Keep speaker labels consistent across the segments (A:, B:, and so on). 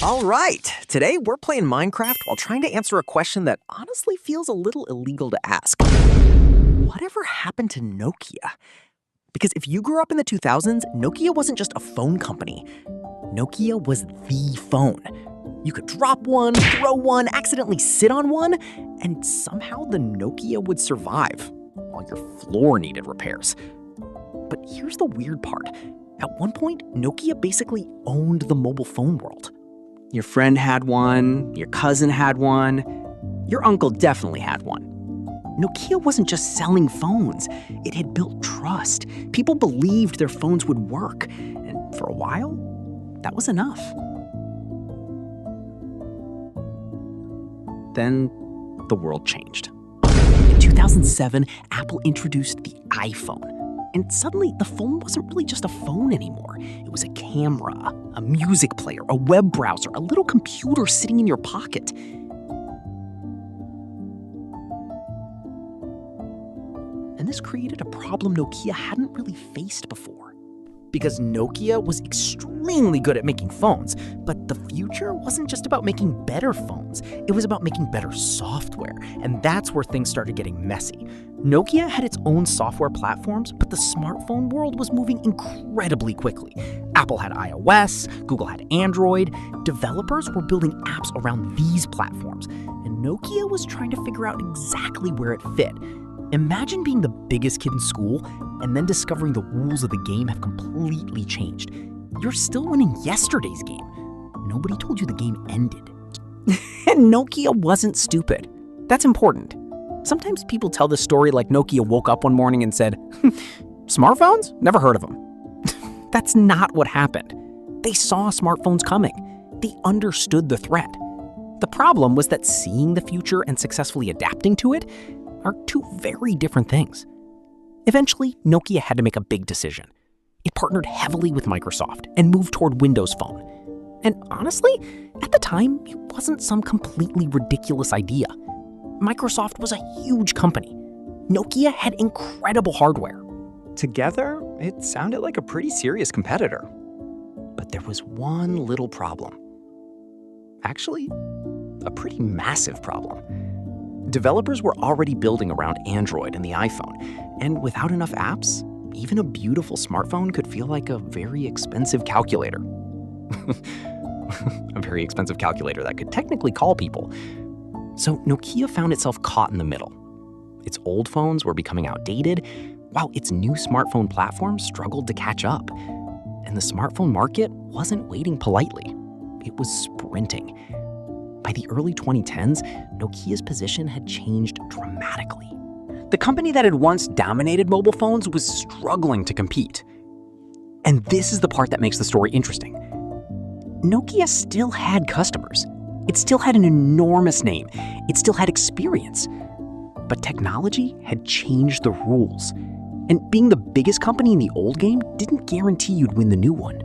A: All right, today we're playing Minecraft while trying to answer a question that honestly feels a little illegal to ask. Whatever happened to Nokia? Because if you grew up in the 2000s, Nokia wasn't just a phone company. Nokia was the phone. You could drop one, throw one, accidentally sit on one, and somehow the Nokia would survive while your floor needed repairs. But here's the weird part. At one point, Nokia basically owned the mobile phone world. Your friend had one, your cousin had one, your uncle definitely had one. Nokia wasn't just selling phones, it had built trust. People believed their phones would work, and for a while, that was enough. Then the world changed. In 2007, Apple introduced the iPhone. And suddenly, the phone wasn't really just a phone anymore. It was a camera, a music player, a web browser, a little computer sitting in your pocket. And this created a problem Nokia hadn't really faced before. Because Nokia was extremely good at making phones, but the future wasn't just about making better phones. It was about making better software, and that's where things started getting messy. Nokia had its own software platforms, but the smartphone world was moving incredibly quickly. Apple had iOS, Google had Android. Developers were building apps around these platforms, and Nokia was trying to figure out exactly where it fit. Imagine being the biggest kid in school and then discovering the rules of the game have completely changed. You're still winning yesterday's game. Nobody told you the game ended. And Nokia wasn't stupid. That's important. Sometimes people tell this story like Nokia woke up one morning and said, "Smartphones? Never heard of them." That's not what happened. They saw smartphones coming. They understood the threat. The problem was that seeing the future and successfully adapting to it are two very different things. Eventually, Nokia had to make a big decision. It partnered heavily with Microsoft and moved toward Windows Phone. And honestly, at the time, it wasn't some completely ridiculous idea. Microsoft was a huge company. Nokia had incredible hardware.
B: Together, it sounded like a pretty serious competitor.
A: But there was one little problem. Actually, a pretty massive problem. Developers were already building around Android and the iPhone, and without enough apps, even a beautiful smartphone could feel like a very expensive calculator. A very expensive calculator that could technically call people. So Nokia found itself caught in the middle. Its old phones were becoming outdated, while its new smartphone platform struggled to catch up. And the smartphone market wasn't waiting politely. It was sprinting. By the early 2010s, Nokia's position had changed dramatically. The company that had once dominated mobile phones was struggling to compete. And this is the part that makes the story interesting. Nokia still had customers. It still had an enormous name. It still had experience. But technology had changed the rules. And being the biggest company in the old game didn't guarantee you'd win the new one.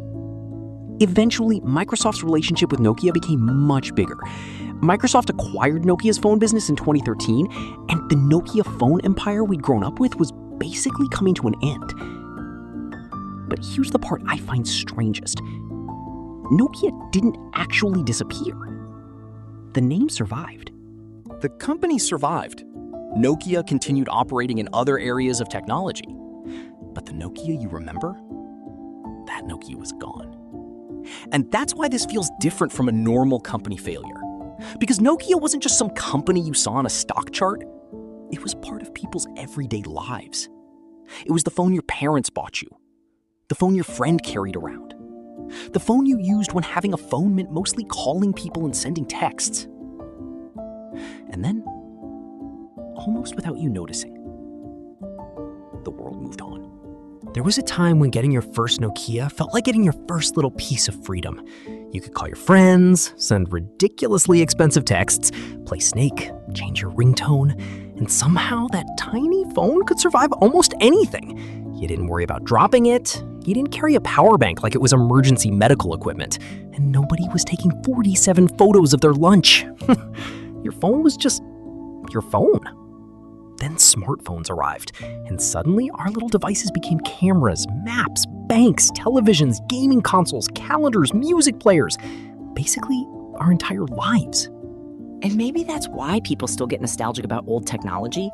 A: Eventually, Microsoft's relationship with Nokia became much bigger. Microsoft acquired Nokia's phone business in 2013, and the Nokia phone empire we'd grown up with was basically coming to an end. But here's the part I find strangest. Nokia didn't actually disappear. The name survived.
C: The company survived. Nokia continued operating in other areas of technology.
A: But the Nokia you remember, that Nokia was gone. And that's why this feels different from a normal company failure. Because Nokia wasn't just some company you saw on a stock chart. It was part of people's everyday lives. It was the phone your parents bought you. The phone your friend carried around. The phone you used when having a phone meant mostly calling people and sending texts. And then, almost without you noticing, the world moved on. There was a time when getting your first Nokia felt like getting your first little piece of freedom. You could call your friends, send ridiculously expensive texts, play Snake, change your ringtone, and somehow that tiny phone could survive almost anything. You didn't worry about dropping it, you didn't carry a power bank like it was emergency medical equipment, and nobody was taking 47 photos of their lunch. Your phone was just your phone. Then smartphones arrived, and suddenly our little devices became cameras, maps, banks, televisions, gaming consoles, calendars, music players. basically our entire lives.
D: And maybe that's why people still get nostalgic about old technology.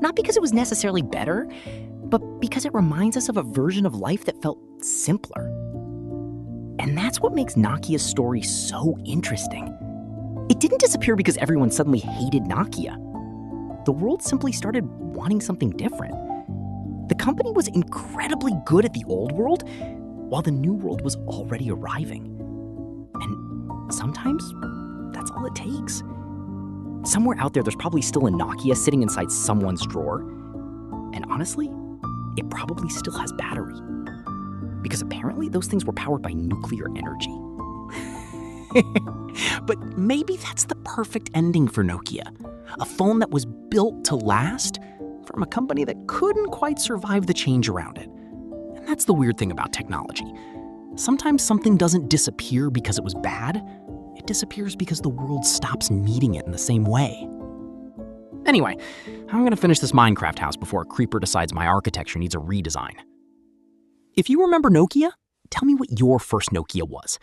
D: Not because it was necessarily better, but because it reminds us of a version of life that felt simpler. And that's what makes Nokia's story so interesting. It didn't disappear because everyone suddenly hated Nokia. The world simply started wanting something different. The company was incredibly good at the old world, while the new world was already arriving. And sometimes, that's all it takes. Somewhere out there's probably still a Nokia sitting inside someone's drawer. And honestly, it probably still has battery. Because apparently those things were powered by nuclear energy.
A: But maybe that's the perfect ending for Nokia. A phone that was built to last from a company that couldn't quite survive the change around it. And that's the weird thing about technology. Sometimes something doesn't disappear because it was bad. It disappears because the world stops needing it in the same way. Anyway, I'm gonna finish this Minecraft house before a creeper decides my architecture needs a redesign. If you remember Nokia, tell me what your first Nokia was.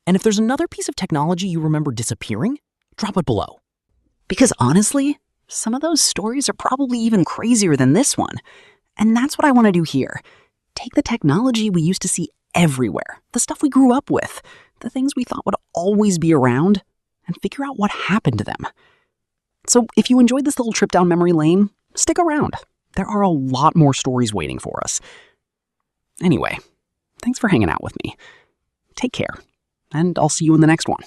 A: And if there's another piece of technology you remember disappearing, drop it below.
E: Because honestly, some of those stories are probably even crazier than this one. And that's what I want to do here. Take the technology we used to see everywhere, the stuff we grew up with, the things we thought would always be around, and figure out what happened to them. So if you enjoyed this little trip down memory lane, stick around. There are a lot more stories waiting for us. Anyway, thanks for hanging out with me. Take care, and I'll see you in the next one.